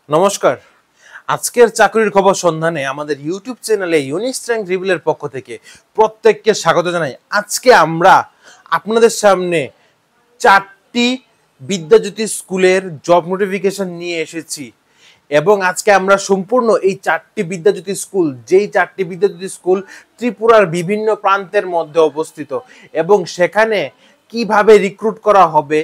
নমস্কার। আজকের চাকরির খবর সন্ধানে আমাদের ইউটিউব চ্যানেলে ইউনিক স্ট্রেংথ রিভিলের পক্ষ থেকে প্রত্যেককে স্বাগত জানাই। আজকে আমরা আপনাদের সামনে 4টি বিদ্যাজ্যোতি স্কুলের জব নোটিফিকেশন নিয়ে এসেছি এবং আজকে আমরা সম্পূর্ণ এই 4টি বিদ্যাজ্যোতি স্কুল, যেই 4টি বিদ্যাজ্যোতি স্কুল ত্রিপুরার বিভিন্ন প্রান্তের মধ্যে অবস্থিত এবং সেখানে কিভাবে রিক্রুট করা হবে,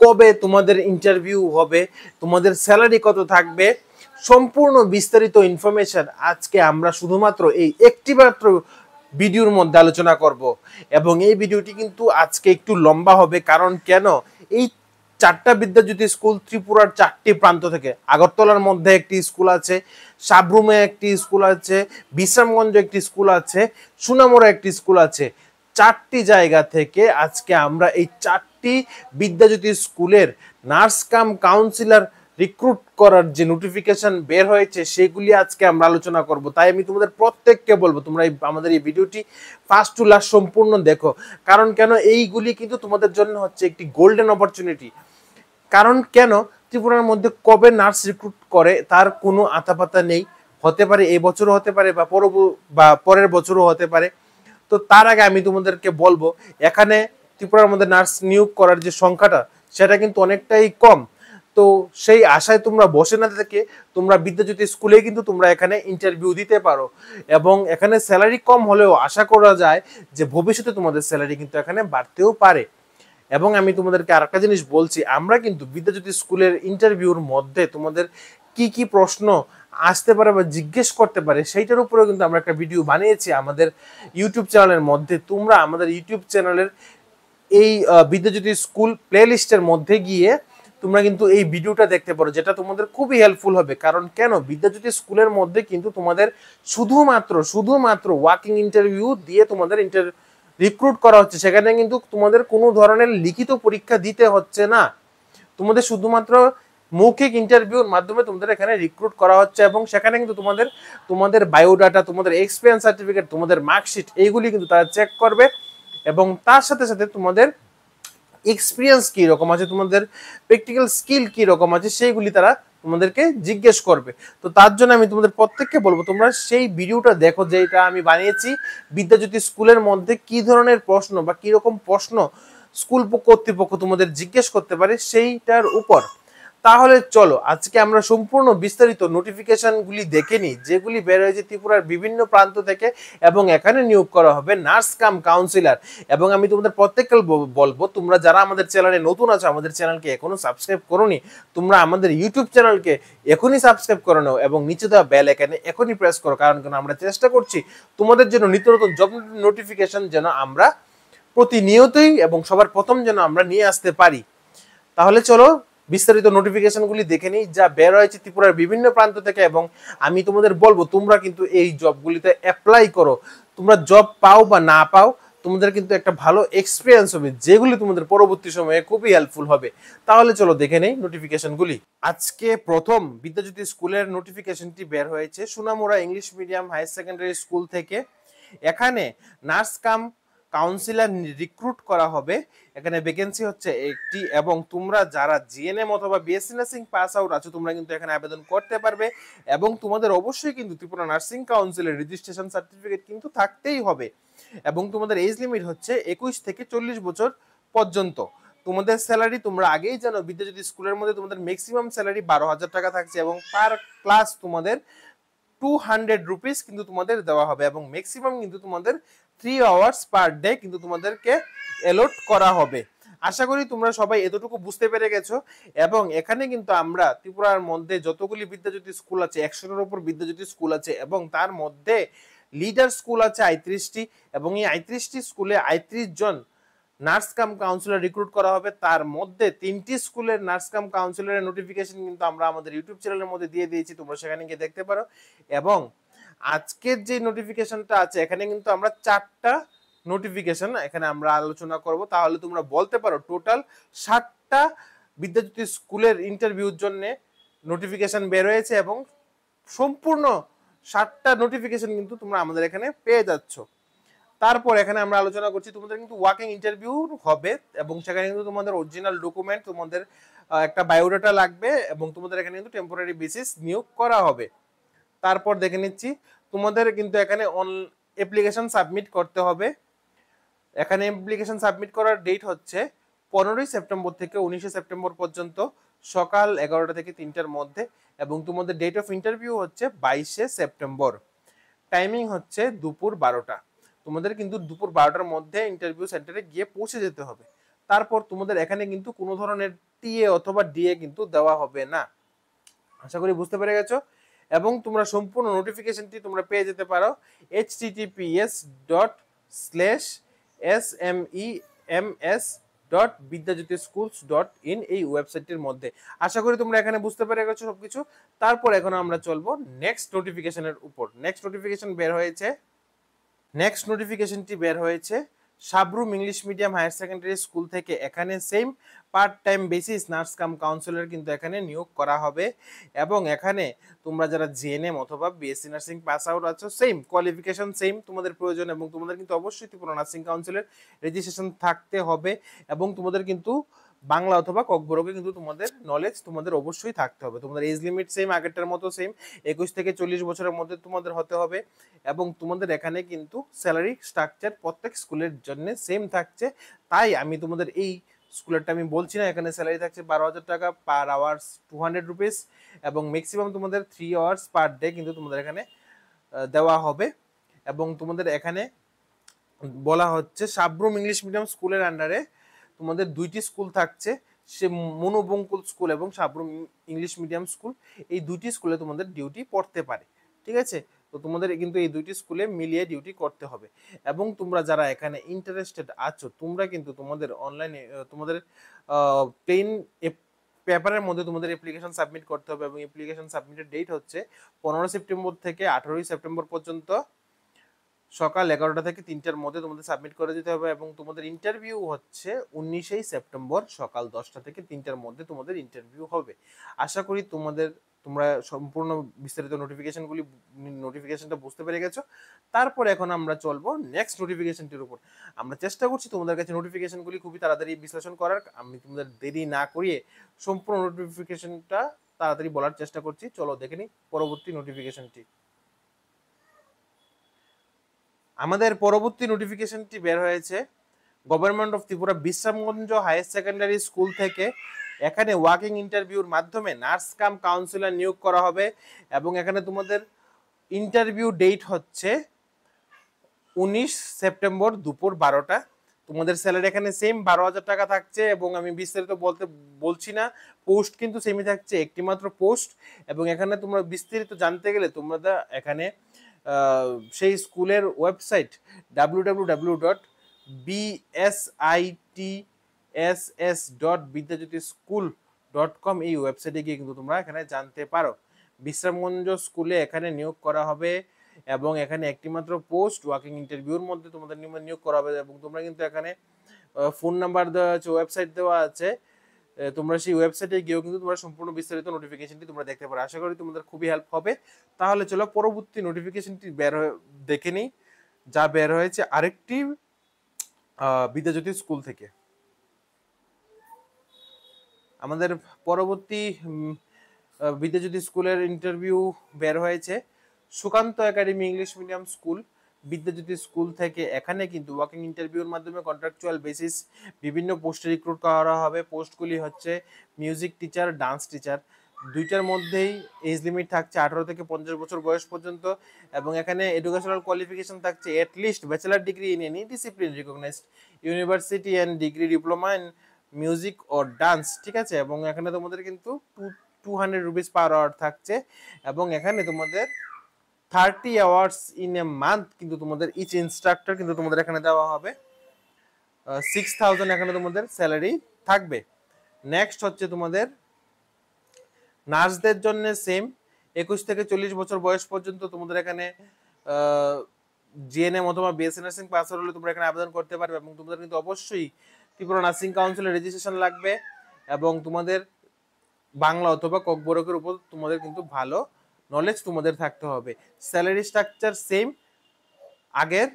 কবে তোমাদের ইন্টারভিউ হবে, তোমাদের স্যালারি কত থাকবে, সম্পূর্ণ বিস্তারিত ইনফরমেশন আজকে আমরা শুধুমাত্র এই একটি মাত্র ভিডিওর মধ্যে আলোচনা করব। এবং এই ভিডিওটি কিন্তু আজকে একটু লম্বা হবে, কারণ কেন, এই 4টা বিদ্যাজ্যোতি স্কুল ত্রিপুরার 4টি প্রান্ত থেকে, আগরতলার মধ্যে একটি স্কুল আছে, সাবরুমে একটি স্কুল আছে, বিশ্রামগঞ্জে একটি স্কুল আছে, সুনামুড়া একটি স্কুল আছে। 4টি জায়গা থেকে আজকে আমরা এই 4টি বিদ্যাজ্যোতি স্কুলের নার্স কাম কাউন্সিলর রিক্রুট করার যে নোটিফিকেশন বের হয়েছে সেগুলি আজকে আমরা আলোচনা করব। তাই আমি তোমাদের প্রত্যেককে বলবো তোমরা আমাদের এই ভিডিওটি ফার্স্ট টু লাস্ট সম্পূর্ণ দেখো, কারণ কেন এইগুলি কিন্তু তোমাদের জন্য হচ্ছে একটি গোল্ডেন অপরচুনিটি। কারণ কেন, ত্রিপুরার মধ্যে কবে নার্স রিক্রুট করে তার কোনো আতাপাতা নেই। হতে পারে এই বছরও হতে পারে বা পরের বছরও হতে পারে। তো তার আগে আমি তোমাদেরকে বলবো, এখানে ত্রিপুরার মধ্যে নার্স নিয়োগ করার যে সংখ্যাটা সেটা কিন্তু অনেকটাই কম। তো সেই আশায় তোমরা বসে না থেকে তোমরা বিদ্যাজ্যোতি স্কুলে কিন্তু তোমরা এখানে ইন্টারভিউ দিতে পারো এবং এখানে স্যালারি কম হলেও আশা করা যায় যে ভবিষ্যতে তোমাদের স্যালারি কিন্তু এখানে বাড়তেও পারে। এবং আমি তোমাদেরকে আরেকটা জিনিস বলছি, আমরা কিন্তু বিদ্যাজ্যোতি স্কুলের ইন্টারভিউর মধ্যে তোমাদের কি কি প্রশ্ন আসতে পারে বা জিজ্ঞেস করতে পারে সেইটার উপরেও কিন্তু আমরা একটা ভিডিও বানিয়েছি আমাদের ইউটিউব চ্যানেলের মধ্যে। তোমরা আমাদের ইউটিউব চ্যানেলের এই বিদ্যাজ্যোতি স্কুল প্লে লিস্টের মধ্যে গিয়ে তোমরা কিন্তু এই ভিডিওটা দেখতে পারো, যেটা তোমাদের খুবই হেল্পফুল হবে। কারণ কেন, বিদ্যাজ্যোতি স্কুলের মধ্যে কিন্তু তোমাদের শুধুমাত্র ওয়াকিং ইন্টারভিউ দিয়ে তোমাদের রিক্রুট করা হচ্ছে। সেখানে কিন্তু তোমাদের কোনো ধরনের লিখিত পরীক্ষা দিতে হচ্ছে না, তোমাদের শুধুমাত্র মৌখিক ইন্টারভিউর মাধ্যমে তোমাদের এখানে রিক্রুট করা হচ্ছে। এবং সেখানে কিন্তু তোমাদের বায়োডাটা, তোমাদের এক্সপিরিয়েন্স সার্টিফিকেট, তোমাদের মার্কশিট, এইগুলি কিন্তু তারা চেক করবে এবং তার সাথে সাথে তোমাদের এক্সপিরিয়েন্স কি রকম আছে, তোমাদের প্র্যাকটিক্যাল স্কিল কি রকম আছে, সেইগুলি তারা তোমাদেরকে জিজ্ঞেস করবে। তো তার জন্য আমি তোমাদের প্রত্যেককে বলবো তোমরা সেই ভিডিওটা দেখো যেটা আমি বানিয়েছি বিদ্যাজ্যোতি স্কুলের মধ্যে কি ধরনের প্রশ্ন বা কি রকম প্রশ্ন স্কুল কর্তৃপক্ষ তোমাদের জিজ্ঞেস করতে পারে সেইটার উপর। তাহলে চলো আজকে আমরা সম্পূর্ণ বিস্তারিত নোটিফিকেশনগুলি দেখে নিই, যেগুলি বের হয়েছে ত্রিপুরার বিভিন্ন প্রান্ত থেকে এবং এখানে নিয়োগ করা হবে নার্স কাম কাউন্সিলর। এবং আমি তোমাদের প্রত্যেককে বলবো, তোমরা যারা আমাদের চ্যানেলে নতুন আছো, আমাদের চ্যানেলকে এখনো সাবস্ক্রাইব করোনি, তোমরা আমাদের ইউটিউব চ্যানেলকে এখনই সাবস্ক্রাইব করে নাও এবং নিচে দেওয়া বেল আইকনে এখনই প্রেস করো। কারণ আমরা চেষ্টা করছি তোমাদের জন্য নিত্য নতুন জব নোটিফিকেশন যেন আমরা প্রতিনিয়তই এবং সবার প্রথম যেন আমরা নিয়ে আসতে পারি। তাহলে চলো বিস্তারিত নোটিফিকেশনগুলি দেখে নিই যা বের হয়েছে ত্রিপুরার বিভিন্ন প্রান্ত থেকে। এবং আমি তোমাদের বলবো তোমরা কিন্তু এই জবগুলিতে অ্যাপ্লাই করো। তোমরা জব পাও বা না পাও, তোমাদের কিন্তু একটা ভালো এক্সপিরিয়েন্স হবে, যেগুলি তোমাদের পরবর্তী সময়ে খুবই হেল্পফুল হবে। তাহলে চলো দেখে নেই নোটিফিকেশনগুলি। আজকে প্রথম বিদ্যাজ্যোতি স্কুলের নোটিফিকেশনটি বের হয়েছে Sonamura English medium higher secondary school থেকে। এখানে নার্স কাম কাউন্সিলর রিক্রুট করা হবে। এখানে ভ্যাকেন্সি হচ্ছে একটি এবং তোমরা যারা জিএনএম অথবা বিএসসি নার্সিং পাস আউট আছো তোমরা কিন্তু এখানে আবেদন করতে পারবে। এবং তোমাদের অবশ্যই কিন্তু ত্রিপুরা নার্সিং কাউন্সিলের রেজিস্ট্রেশন সার্টিফিকেট কিন্তু থাকতেই হবে। এবং তোমাদের এজ লিমিট হচ্ছে 21 থেকে 40 বছর পর্যন্ত। তোমাদের স্যালারি তোমরা আগেই জানো, বিদ্যাজ্যোতি স্কুলের মধ্যে তোমাদের ম্যাক্সিমাম স্যালারি 12,000 টাকা থাকছে এবং পার ক্লাস তোমাদের 200 রুপিস কিন্তু তোমাদের দেওয়া হবে এবং ম্যাক্সিমাম কিন্তু তোমাদের 3 আওয়ার্স পার ডে কিন্তু তোমাদেরকে অ্যালট করা হবে। আশা করি তোমরা সবাই এতটুকু বুঝতে পেরে গেছো। এবং এখানে কিন্তু আমরা ত্রিপুরার মধ্যে যতগুলি বিদ্যাজ্যোতি স্কুল আছে, 100-এর উপর বিদ্যাজ্যোতি স্কুল আছে এবং তার মধ্যে লিডার স্কুল আছে 38টি এবং এই 38টি স্কুলে 38 জন নার্স কাম কাউন্সিলর রিক্রুট করা হবে। তার মধ্যে 3টি স্কুলের নার্স কাম কাউন্সিলরের নোটিফিকেশন কিন্তু আমরা আমাদের ইউটিউব চ্যানেলের মধ্যে দিয়ে দিয়েছি, তোমরা সেখানে গিয়ে দেখতে পারো। এবং আজকের যে নোটিফিকেশনটা আছে এখানে কিন্তু আমরা 4টা নোটিফিকেশন এখানে আমরা আলোচনা করব। তাহলে তোমরা বলতে পারো টোটাল 60টা বিদ্যাজ্যোতি স্কুলের ইন্টারভিউর জন্য নোটিফিকেশন বের হয়েছে এবং সম্পূর্ণ 60টা নোটিফিকেশন কিন্তু তোমরা আমাদের এখানে পেয়ে যাচ্ছ। তারপর এখানে আমরা আলোচনা করছি তোমাদের কিন্তু ওয়াকিং ইন্টারভিউ হবে এবং সেখানে কিন্তু তোমাদের অরিজিনাল ডকুমেন্ট, তোমাদের একটা বায়োডাটা লাগবে এবং তোমাদের এখানে কিন্তু টেম্পোরারি বেসিস নিয়োগ করা হবে। তারপর দেখে নিচ্ছি তোমাদের কিন্তু এখানে অ্যাপ্লিকেশন সাবমিট করতে হবে। এখানে অ্যাপ্লিকেশন সাবমিট করার ডেট হচ্ছে 15ই সেপ্টেম্বর থেকে 19শে সেপ্টেম্বর পর্যন্ত সকাল 11টা থেকে 3টার মধ্যে, এবং তোমাদের ডেট অফ ইন্টারভিউ হচ্ছে 22শে সেপ্টেম্বর। টাইমিং হচ্ছে দুপুর 12টা। তোমাদের কিন্তু দুপুর 12টার মধ্যে ইন্টারভিউ সেন্টারে গিয়ে পৌঁছে যেতে হবে। তারপর তোমাদের এখানে কিন্তু কোনো ধরনের টিএ অথবা ডিএ কিন্তু দেওয়া হবে না। আশা করি বুঝতে পেরে গেছো। এবং তোমরা সম্পূর্ণ নোটিফিকেশনটি তোমরা পেয়ে যেতে পারো https://sems.vidyajyotischools.in এই ওয়েবসাইটটির মধ্যে। আশা করি তোমরা এখানে বুঝতে পেরে গেছো সবকিছু। তারপর এখন আমরা চলবো নেক্সট নোটিফিকেশনের উপর। নেক্সট নোটিফিকেশনটি বের হয়েছে Sabroom English medium higher secondary school থেকে। এখানে same part time basis nurse cum counsellor কিন্তু এখানে নিয়োগ করা হবে। এবং এখানে তোমরা যারা জিএনএম অথবা বিএসসি নার্সিং পাস আউট আছো, সেম কোয়ালিফিকেশন সেম তোমাদের প্রয়োজন, এবং তোমাদের কিন্তু অবশ্যই ত্রিপুরা নার্সিং কাউন্সিলের রেজিস্ট্রেশন থাকতে হবে, এবং তোমাদের কিন্তু বাংলা অথবা ককবরকে কিন্তু তোমাদের নলেজ তোমাদের অবশ্যই থাকতে হবে। তোমাদের এজ লিমিট সেম, আগেরটার মতো সেম 21 থেকে 40 বছরের মধ্যে তোমাদের হতে হবে। এবং তোমাদের এখানে কিন্তু স্যালারি স্ট্রাকচার প্রত্যেক স্কুলের জন্য সেম থাকছে। তাই আমি তোমাদের এই স্কুলেরটা আমি বলছি না। এখানে স্যালারি থাকছে 12,000 টাকা পার আওয়ার্স 200 রুপিস, এবং ম্যাক্সিমাম তোমাদের 3 আওয়ার্স পার ডে কিন্তু তোমাদের এখানে দেওয়া হবে। এবং তোমাদের এখানে বলা হচ্ছে সাবরুম ইংলিশ মিডিয়াম স্কুলের আন্ডারে তোমাদের 2টি স্কুল থাকছে, সে মনোবঙ্কুল স্কুল এবং সাবরুম ইংলিশ মিডিয়াম স্কুল। এই 2টি স্কুলে তোমাদের ডিউটি পড়তে পারে, ঠিক আছে। তো তোমাদের কিন্তু এই 2টি স্কুলে মিলিয়ে ডিউটি করতে হবে। এবং তোমরা যারা এখানে ইন্টারেস্টেড আছো, তোমরা কিন্তু তোমাদের অনলাইনে তোমাদের প্লেন পেপারের মধ্যে তোমাদের অ্যাপ্লিকেশন সাবমিট করতে হবে। এবং অ্যাপ্লিকেশন সাবমিটের ডেট হচ্ছে 15 সেপ্টেম্বর থেকে 18 সেপ্টেম্বর পর্যন্ত সকাল 11টা থেকে 3টার মধ্যে তোমাদের সাবমিট করে দিতে হবে। এবং তোমাদের ইন্টারভিউ হচ্ছে 19শে সেপ্টেম্বর সকাল 10টা থেকে 3টার মধ্যে তোমাদের ইন্টারভিউ হবে। আশা করি তোমরা সম্পূর্ণ বিস্তারিত নোটিফিকেশনটা বুঝতে পেরে গেছো। তারপর এখন আমরা চলবো নেক্সট নোটিফিকেশনটির উপর। আমরা চেষ্টা করছি তোমাদের কাছে নোটিফিকেশনগুলি খুবই তাড়াতাড়ি বিশ্লেষণ করার। আমি তোমাদের দেরি না করিয়ে সম্পূর্ণ নোটিফিকেশনটা তাড়াতাড়ি বলার চেষ্টা করছি। চলো দেখে নিই পরবর্তী নোটিফিকেশনটি। আমাদের পরবর্তী নোটিফিকেশনটি বের হয়েছে government of Tripura Bishramganj higher secondary school থেকে। এখানে ওয়াকিং ইন্টারভিউর মাধ্যমে নার্স কাম কাউন্সিলর নিয়োগ করা হবে। এবং এখানে তোমাদের ইন্টারভিউ ডেট হচ্ছে 19 সেপ্টেম্বর দুপুর 12টা। তোমাদের স্যালারি এখানে সেম 12,000 টাকা থাকছে। এবং আমি বিস্তারিত বলছি না, পোস্ট কিন্তু সেমই থাকছে, একটি মাত্র পোস্ট। এবং এখানে তোমরা বিস্তারিত জানতে গেলে তোমরা এখানে সেই স্কুলের ওয়েবসাইট www.bsitss.vidyajyotischool.com এই ওয়েবসাইটে গিয়ে কিন্তু তোমরা এখানে জানতে পারো। বিশ্রামগঞ্জ স্কুলে এখানে নিয়োগ করা হবে। এবং এখানে একটি মাত্র পোস্ট, ওয়াকিং ইন্টারভিউর মধ্যে তোমাদের নিয়োগ করা হবে। এবং তোমরা কিন্তু এখানে ফোন নাম্বার দেওয়া আছে, ওয়েবসাইট দেওয়া আছে, তোমরা সেই ওয়েবসাইটে গিয়েও কিন্তু তোমরা সম্পূর্ণ বিস্তারিত নোটিফিকেশনটি তোমরা দেখতে পারো। আশা করি তোমাদের খুবই হেল্প হবে। তাহলে চলো পরবর্তী নোটিফিকেশনটি দেখে নিই, যা বের হয়েছে আরেকটি বিদ্যাজ্যোতি স্কুল থেকে। আমাদের পরবর্তী বিদ্যাজ্যোতি স্কুলের ইন্টারভিউ বের হয়েছে Sukanta academy English medium school Vidyajyoti school থেকে। এখানে কিন্তু ওয়াকিং ইন্টারভিউর মাধ্যমে কন্ট্রাকচুয়াল বেসিস বিভিন্ন পোস্টে রিক্রুট করা হবে। পোস্টগুলি হচ্ছে মিউজিক টিচার, ডান্স টিচার, দুইটার মধ্যেই এজ লিমিট থাকছে 18 থেকে 50 বছর বয়স পর্যন্ত। এবং এখানে এডুকেশনাল কোয়ালিফিকেশন থাকছে at least bachelor degree in any discipline recognised university and degree diploma in music ও ডান্স, ঠিক আছে। এবং এখানে তোমাদের কিন্তু 200 রুপিস পার আওয়ার থাকছে। এবং এখানে তোমাদের 30 আওয়ার্স ইন এ মান্থ কিন্তু তোমাদের ইচ ইনস্ট্রাক্টর কিন্তু তোমাদের এখানে দেওয়া হবে। 6,000 এখানে তোমাদের স্যালারি থাকবে। নেক্সট হচ্ছে তোমাদের নার্সদের জন্য সেম 21 থেকে 40 বছর বয়স পর্যন্ত তোমাদের এখানে জিএনএম অথবা বিএসসি নার্সিং পাস হলে তোমরা এখানে আবেদন করতে পারবে। এবং তোমাদের কিন্তু অবশ্যই ত্রিপুরা নার্সিং কাউন্সিলের রেজিস্ট্রেশন লাগবে। এবং তোমাদের বাংলা অথবা ককবরকের উপর তোমাদের কিন্তু ভালো নলেজ তোমাদের থাকতে হবে। স্যালারি স্ট্রাকচার সেম আগের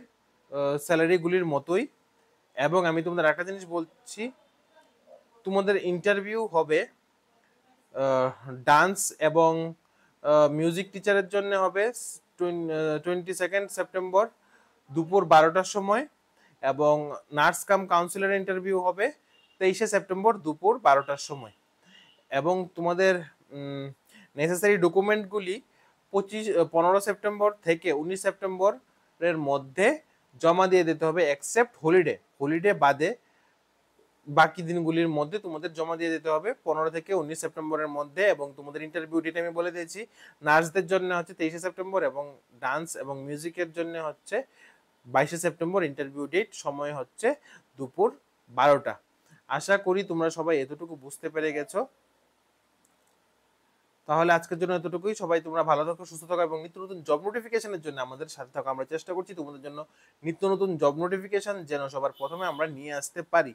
স্যালারিগুলির মতোই। এবং আমি তোমাদের একটা জিনিস বলছি, তোমাদের ইন্টারভিউ হবে ডান্স এবং মিউজিক টিচারের জন্য হবে 22 সেপ্টেম্বর দুপুর 12টার সময়, এবং নার্স কাম কাউন্সিলর ইন্টারভিউ হবে 23 সেপ্টেম্বর দুপুর 12টার সময়। এবং তোমাদের নেসেসারি ডকুমেন্টগুলি 15 সেপ্টেম্বর থেকে 19 সেপ্টেম্বরের মধ্যে জমা দিয়ে দিতে হবে, এক্সেপ্ট হলিডে বাদে বাকি দিনগুলির মধ্যে তোমাদের জমা দিয়ে দিতে হবে 15 থেকে 19 সেপ্টেম্বরের মধ্যে। এবং তোমাদের ইন্টারভিউ ডেট আমি বলে দিয়েছি, নার্সদের জন্য হচ্ছে 23 সেপ্টেম্বর এবং ডান্স এবং মিউজিকের জন্য হচ্ছে 22 সেপ্টেম্বর ইন্টারভিউ ডেট, সময় হচ্ছে দুপুর 12টা। আশা করি তোমরা সবাই এতটুকু বুঝতে পেরে গেছো। তাহলে আজকের জন্য এতটুকুই। সবাই তোমরা ভালো থাকো, সুস্থ থাকো এবং নিত্য নতুন জব নোটিফিকেশনের জন্য আমাদের সাথে থাকো। আমরা চেষ্টা করছি তোমাদের জন্য নিত্য নতুন জব নোটিফিকেশন যেন সবার প্রথমে আমরা নিয়ে আসতে পারি।